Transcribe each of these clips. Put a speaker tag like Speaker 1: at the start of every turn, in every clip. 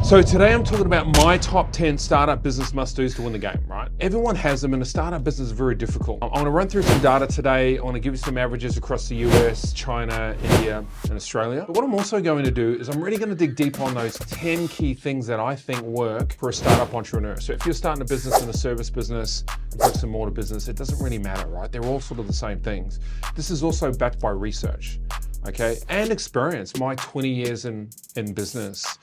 Speaker 1: So today I'm talking about my top 10 startup business must-dos to win the game, right? Everyone has them, and a startup business is very difficult. I want to run through some data today. I want to give you some averages across the US, China, India, and Australia. But what I'm also going to do is I'm really going to dig deep on those 10 key things that I think work for a startup entrepreneur. So if you're starting a business in a service business, a bricks and mortar business, it doesn't really matter, right? They're all sort of the same things. This is also backed by research, okay? And experience, my 20 years in business.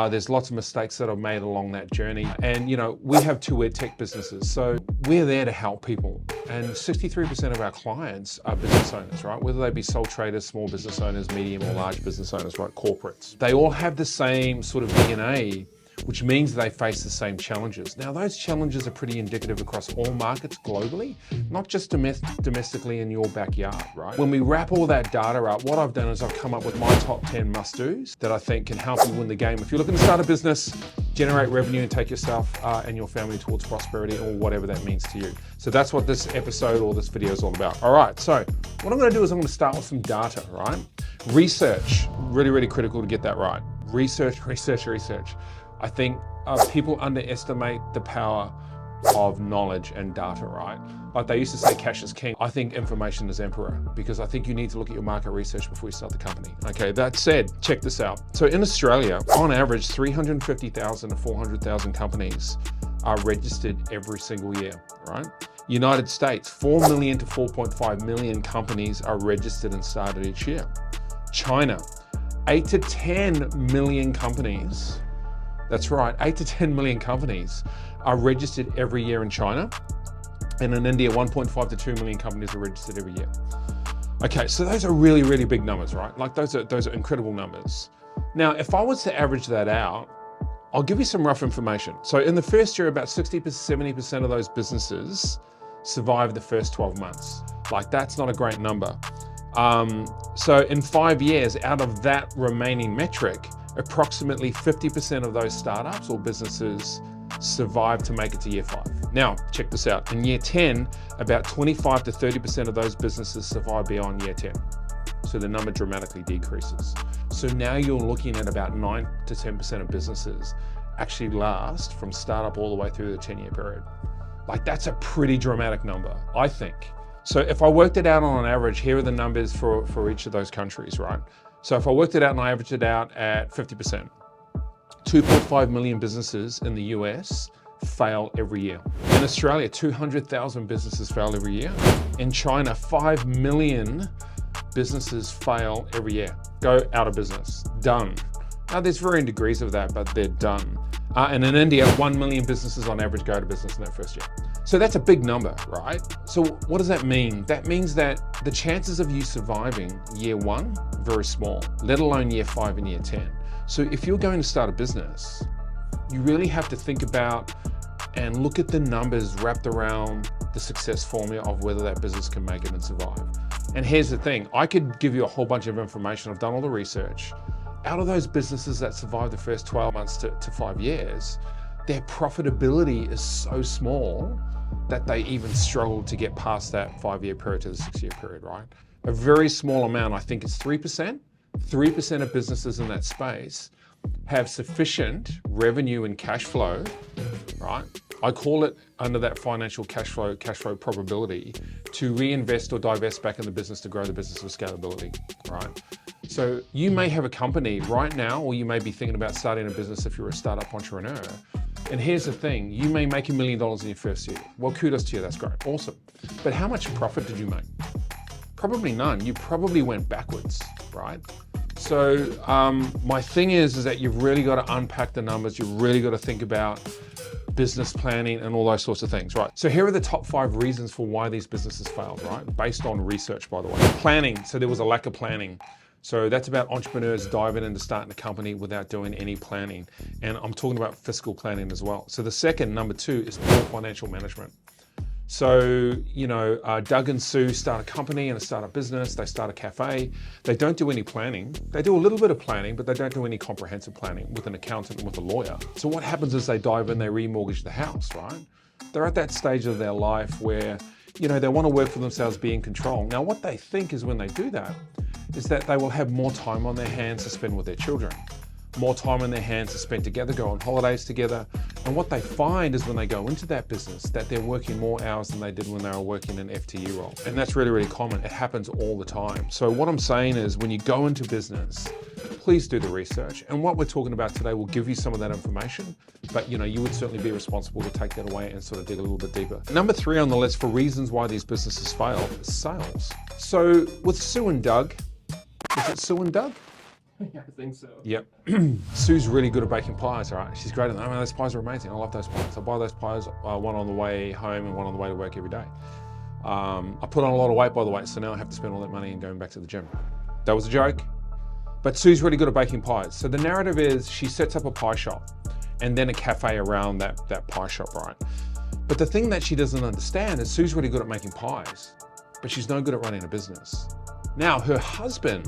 Speaker 1: There's lots of mistakes that I've made along that journey. And you know, we have two ed tech businesses, so we're there to help people. And 63% of our clients are business owners, right? Whether they be sole traders, small business owners, medium or large business owners, right? Corporates. They all have the same sort of DNA, which means they face the same challenges. Now, those challenges are pretty indicative across all markets globally, not just domestically in your backyard, right? When we wrap all that data up, what I've done is I've come up with my top 10 must-dos that I think can help you win the game. If you're looking to start a business, generate revenue and take yourself and your family towards prosperity, or whatever that means to you. So that's what this episode or this video is all about. All right, so what I'm gonna do is I'm gonna start with some data, right? Research, really, really critical to get that right. Research. I think people underestimate the power of knowledge and data, right? Like they used to say cash is king. I think information is emperor, because I think you need to look at your market research before you start the company. Okay, that said, check this out. So in Australia, on average, 350,000 to 400,000 companies are registered every single year, right? United States, 4 million to 4.5 million companies are registered and started each year. China, 8 to 10 million companies. That's right, 8 to 10 million companies are registered every year in China. And in India, 1.5 to 2 million companies are registered every year. Okay, so those are really, really big numbers, right? Like those are incredible numbers. Now, if I was to average that out, I'll give you some rough information. So in the first year, about 60 to 70% of those businesses survive the first 12 months. Like that's not a great number. So in 5 years, out of that remaining metric, approximately 50% of those startups or businesses survive to make it to year 5. Now, check this out. In year 10, about 25 to 30% of those businesses survive beyond year 10. So the number dramatically decreases. So now you're looking at about 9 to 10% of businesses actually last from startup all the way through the 10-year period. Like that's a pretty dramatic number, I think. So if I worked it out on an average, here are the numbers for each of those countries, right? So if I worked it out and I averaged it out at 50%, 2.5 million businesses in the US fail every year. In Australia, 200,000 businesses fail every year. In China, 5 million businesses fail every year, go out of business, done. Now there's varying degrees of that, but they're done. And in India, 1 million businesses on average go out of business in that first year. So that's a big number, right? So what does that mean? That means that the chances of you surviving year 1, very small, let alone year 5 and year 10. So if you're going to start a business, you really have to think about and look at the numbers wrapped around the success formula of whether that business can make it and survive. And here's the thing, I could give you a whole bunch of information. I've done all the research. Out of those businesses that survive the first 12 months to 5 years, their profitability is so small that they even struggle to get past that 5-year period to the 6-year period, right? A very small amount, I think it's 3%. 3% of businesses in that space have sufficient revenue and cash flow, right? I call it under that financial cash flow probability to reinvest or divest back in the business to grow the business with scalability, right? So you may have a company right now, or you may be thinking about starting a business if you're a startup entrepreneur. And here's the thing, you may make $1 million in your first year. Well, kudos to you, that's great, awesome. But how much profit did you make? Probably none. You probably went backwards, right? So my thing is that you've really got to unpack the numbers. You've really got to think about business planning and all those sorts of things, right? So here are the top 5 reasons for why these businesses failed, right? Based on research, by the way. Planning, so there was a lack of planning. So that's about entrepreneurs diving into starting a company without doing any planning. And I'm talking about fiscal planning as well. So the second, number 2, is poor financial management. So, you know, Doug and Sue start a company and a startup business, they start a cafe. They don't do any planning. They do a little bit of planning, but they don't do any comprehensive planning with an accountant and with a lawyer. So what happens is they dive in, they remortgage the house, right? They're at that stage of their life where, you know, they want to work for themselves, be in control. Now, what they think is when they do that, is that they will have more time on their hands to spend with their children. more time on their hands to spend together, go on holidays together. And what they find is when they go into that business that they're working more hours than they did when they were working an FTE role. And that's really, really common. It happens all the time. So what I'm saying is when you go into business, please do the research. And what we're talking about today will give you some of that information, but you would certainly be responsible to take that away and sort of dig a little bit deeper. Number 3 on the list for reasons why these businesses fail is sales. So with Sue and Doug, is it Sue and Doug?
Speaker 2: Yeah, I think so.
Speaker 1: Yep. Sue's really good at baking pies, all right? She's great at them. I mean, those pies are amazing. I love those pies. I buy those pies, one on the way home and one on the way to work every day. I put on a lot of weight, by the way, so now I have to spend all that money and going back to the gym. That was a joke. But Sue's really good at baking pies. So the narrative is she sets up a pie shop and then a cafe around that pie shop, right? But the thing that she doesn't understand is Sue's really good at making pies, but she's no good at running a business. Now, her husband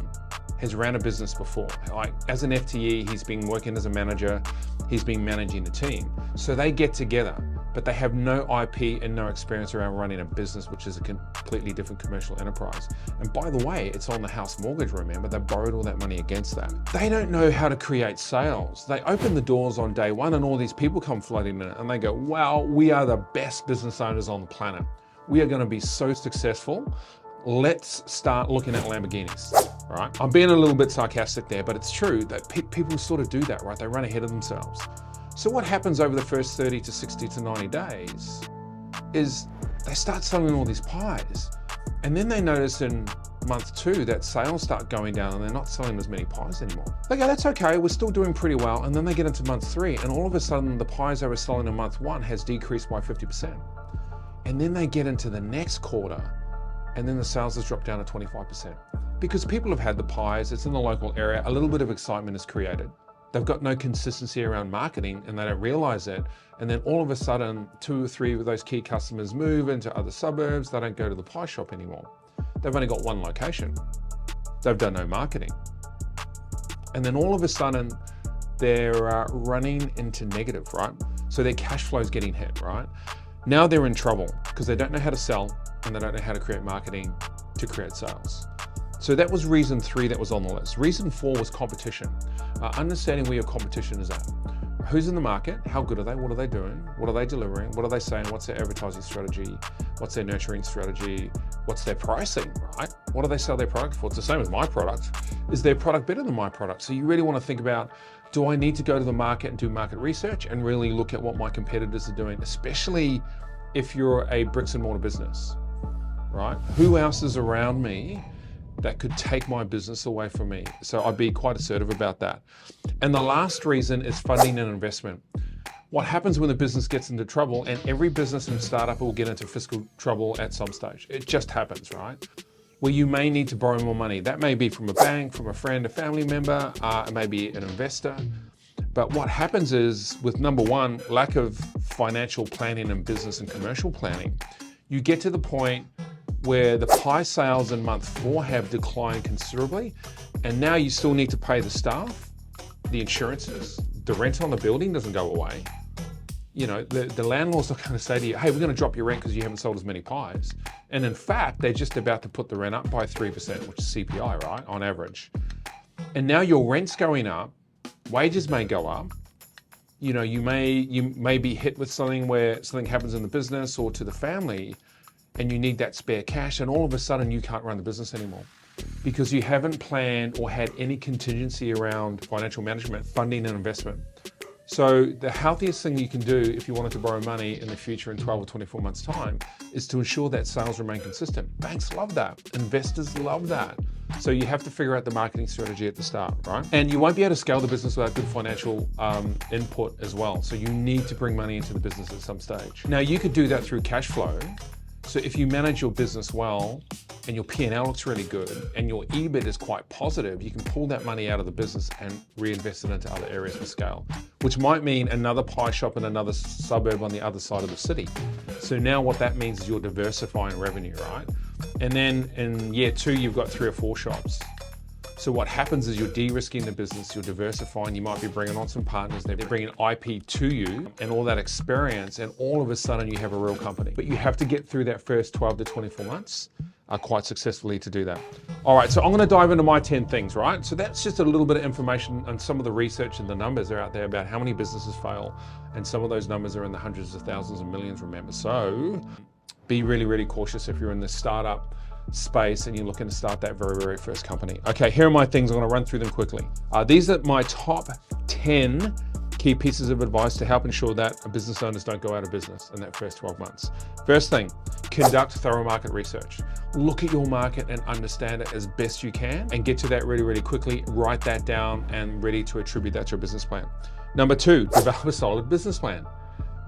Speaker 1: has ran a business before. Like as an FTE, he's been working as a manager, he's been managing the team. So they get together, but they have no IP and no experience around running a business, which is a completely different commercial enterprise. And by the way, it's on the house mortgage, remember? They borrowed all that money against that. They don't know how to create sales. They open the doors on day one and all these people come flooding in and they go, wow, we are the best business owners on the planet. We are gonna be so successful. Let's start looking at Lamborghinis, right? I'm being a little bit sarcastic there, but it's true that people sort of do that, right? They run ahead of themselves. So what happens over the first 30 to 60 to 90 days is they start selling all these pies. And then they notice in month 2 that sales start going down and they're not selling as many pies anymore. They go, that's okay, we're still doing pretty well. And then they get into month 3 and all of a sudden the pies they were selling in month 1 has decreased by 50%. And then they get into the next quarter and then the sales has dropped down to 25%. Because people have had the pies, it's in the local area, a little bit of excitement is created. They've got no consistency around marketing and they don't realize it. And then all of a sudden, 2 or 3 of those key customers move into other suburbs. They don't go to the pie shop anymore. They've only got one location. They've done no marketing. And then all of a sudden, they're running into negative, right? So their cash flow is getting hit, right? Now they're in trouble because they don't know how to sell and they don't know how to create marketing to create sales. So that was reason 3 that was on the list. Reason 4 was competition. Understanding where your competition is at. Who's in the market? How good are they? What are they doing? What are they delivering? What are they saying? What's their advertising strategy? What's their nurturing strategy? What's their pricing, right? What do they sell their product for? It's the same as my product. Is their product better than my product? So you really want to think about, do I need to go to the market and do market research and really look at what my competitors are doing, especially if you're a bricks and mortar business, right? Who else is around me that could take my business away from me? So I'd be quite assertive about that. And the last reason is funding and investment. What happens when the business gets into trouble, and every business and startup will get into fiscal trouble at some stage. It just happens, right? Where you may need to borrow more money. That may be from a bank, from a friend, a family member, it may be an investor. But what happens is with number 1, lack of financial planning and business and commercial planning, you get to the point where the pie sales in month 4 have declined considerably, and now you still need to pay the staff, the insurances, the rent on the building doesn't go away. You know, the landlord's not going to say to you, hey, we're going to drop your rent because you haven't sold as many pies. And in fact, they're just about to put the rent up by 3%, which is CPI, right, on average. And now your rent's going up, wages may go up. You know, you may be hit with something where something happens in the business or to the family, and you need that spare cash, and all of a sudden you can't run the business anymore because you haven't planned or had any contingency around financial management, funding and investment. So the healthiest thing you can do if you wanted to borrow money in the future in 12 or 24 months time is to ensure that sales remain consistent. Banks love that. Investors love that. So you have to figure out the marketing strategy at the start, right? And you won't be able to scale the business without good financial input as well. So you need to bring money into the business at some stage. Now you could do that through cash flow. So if you manage your business well and your P&L looks really good and your EBIT is quite positive, you can pull that money out of the business and reinvest it into other areas for scale, which might mean another pie shop in another suburb on the other side of the city. So now what that means is you're diversifying revenue, right? And then in year 2, you've got 3 or 4 shops. So what happens is you're de-risking the business, you're diversifying, you might be bringing on some partners, they're bringing IP to you and all that experience, and all of a sudden you have a real company. But you have to get through that first 12 to 24 months. quite successfully to do that. All right, so I'm gonna dive into my 10 things, right? So that's just a little bit of information and some of the research and the numbers are out there about how many businesses fail. And some of those numbers are in the hundreds of thousands and millions, remember. So be really, really cautious if you're in the startup space and you're looking to start that very, very first company. Okay, here are my things. I'm gonna run through them quickly. These are my top 10 key pieces of advice to help ensure that business owners don't go out of business in that first 12 months. First thing, conduct thorough market research. Look at your market and understand it as best you can and get to that really, really quickly. Write that down and ready to attribute that to a business plan. Number 2, develop a solid business plan.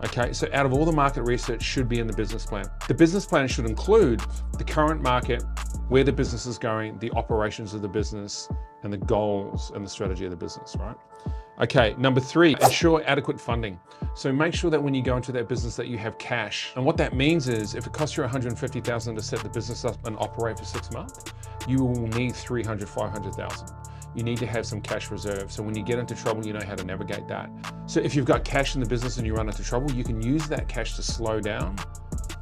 Speaker 1: Okay, so out of all the market research should be in the business plan. The business plan should include the current market, where the business is going, the operations of the business, and the goals and the strategy of the business, right? Okay, number 3, ensure adequate funding. So make sure that when you go into that business that you have cash. And what that means is if it costs you $150,000 to set the business up and operate for 6 months, you will need $300,000, $500,000. You need to have some cash reserve. So when you get into trouble, you know how to navigate that. So if you've got cash in the business and you run into trouble, you can use that cash to slow down,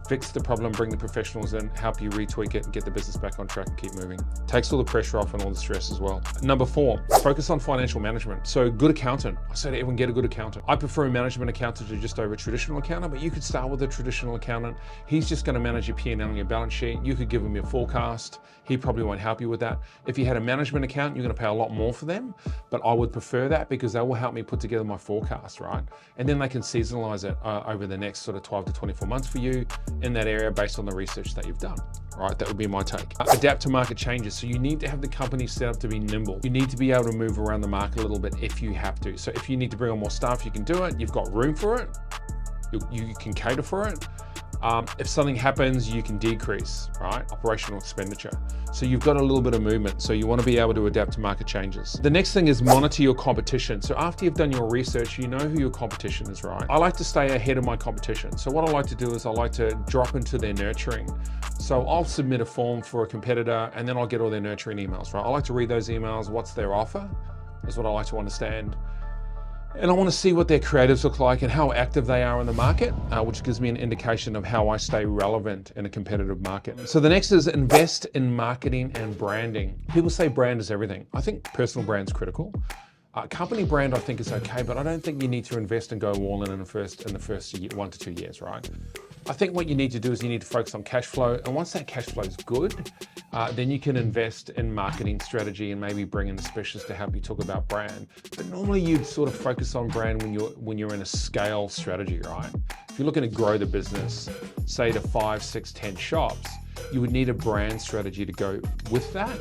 Speaker 1: fix the problem, bring the professionals in, help you retweak it and get the business back on track and keep moving. Takes all the pressure off and all the stress as well. Number 4, focus on financial management. So good accountant. I say to everyone, get a good accountant. I prefer a management accountant to just over a traditional accountant, but you could start with a traditional accountant. He's just gonna manage your P&L and your balance sheet. You could give him your forecast. He probably won't help you with that. If you had a management accountant, you're gonna pay a lot more for them, but I would prefer that because they will help me put together my forecast, right? And then they can seasonalize it over the next sort of 12 to 24 months for you in that area based on the research that you've done. All right, that would be my take. Adapt to market changes. So you need to have the company set up to be nimble. You need to be able to move around the market a little bit if you have to. So if you need to bring on more staff, you can do it. You've got room for it. You can cater for it. If something happens, you can decrease, right? Operational expenditure. So you've got a little bit of movement. So you want to be able to adapt to market changes. The next thing is monitor your competition. So after you've done your research, you know who your competition is, right? I like to stay ahead of my competition. So what I like to do is I like to drop into their nurturing. So I'll submit a form for a competitor and then I'll get all their nurturing emails, right? I like to read those emails. What's their offer is what I like to understand. And I want to see what their creatives look like and how active they are in the market, which gives me an indication of how I stay relevant in a competitive market. So the next is invest in marketing and branding. People say brand is everything. I think personal brand is critical. Company brand I think is okay, but I don't think you need to invest and go all in the first year, 1 to 2 years, right? I think what you need to do is you need to focus on cash flow. And once that cash flow is good, then you can invest in marketing strategy and maybe bring in a specialist to help you talk about brand. But normally you'd sort of focus on brand when you're in a scale strategy, right? If you're looking to grow the business, say to 5, 6, 10 shops, you would need a brand strategy to go with that.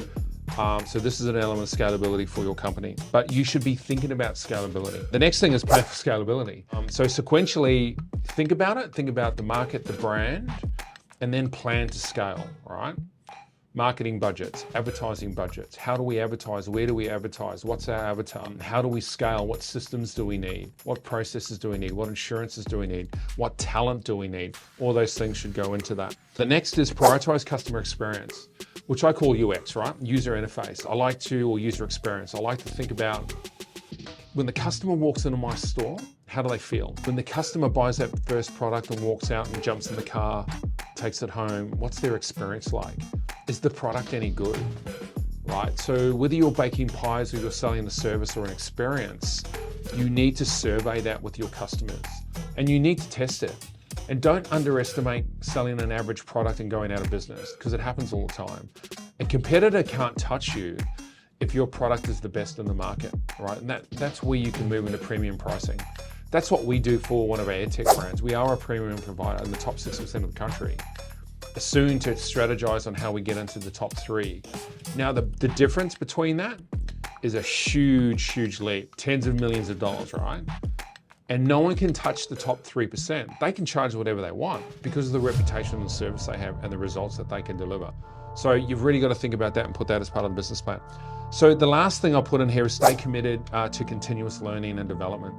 Speaker 1: So this is an element of scalability for your company, but you should be thinking about scalability. The next thing is plan for scalability. So sequentially, think about it, think about the market, the brand, and then plan to scale, all right? Marketing budgets, advertising budgets. How do we advertise? Where do we advertise? What's our avatar? How do we scale? What systems do we need? What processes do we need? What insurances do we need? What talent do we need? All those things should go into that. The next is prioritize customer experience, which I call UX, right? User interface. Or user experience. I like to think about when the customer walks into my store, how do they feel? When the customer buys that first product and walks out and jumps in the car, takes it home, what's their experience like? Is the product any good, right? So whether you're baking pies or you're selling a service or an experience, you need to survey that with your customers and you need to test it. And don't underestimate selling an average product and going out of business because it happens all the time. A competitor can't touch you if your product is the best in the market, right? And that's where you can move into premium pricing. That's what we do for one of our EdTech brands. We are a premium provider in the top 6% of the country. Soon to strategize on how we get into the top 3. Now, the difference between that is a huge, huge leap, tens of millions of dollars, right? And no one can touch the top 3%. They can charge whatever they want because of the reputation and the service they have and the results that they can deliver. So you've really got to think about that and put that as part of the business plan. So the last thing I'll put in here is stay committed to continuous learning and development.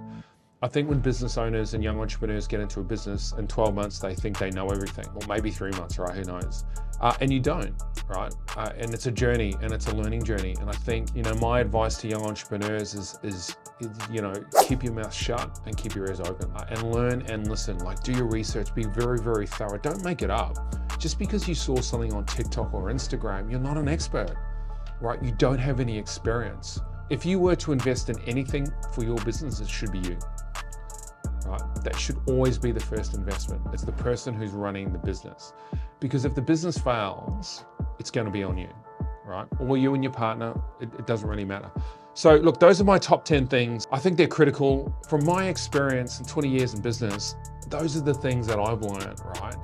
Speaker 1: I think when business owners and young entrepreneurs get into a business in 12 months, they think they know everything, or maybe 3 months, right? Who knows? And you don't, right? And it's a journey and it's a learning journey. And I think, my advice to young entrepreneurs is keep your mouth shut and keep your ears open and learn and listen, like do your research, be very, very thorough. Don't make it up. Just because you saw something on TikTok or Instagram, you're not an expert, right? You don't have any experience. If you were to invest in anything for your business, it should be you, right? That should always be the first investment. It's the person who's running the business. Because if the business fails, it's going to be on you, right? Or you and your partner, it doesn't really matter. So look, those are my top 10 things. I think they're critical. From my experience in 20 years in business, those are the things that I've learned, right?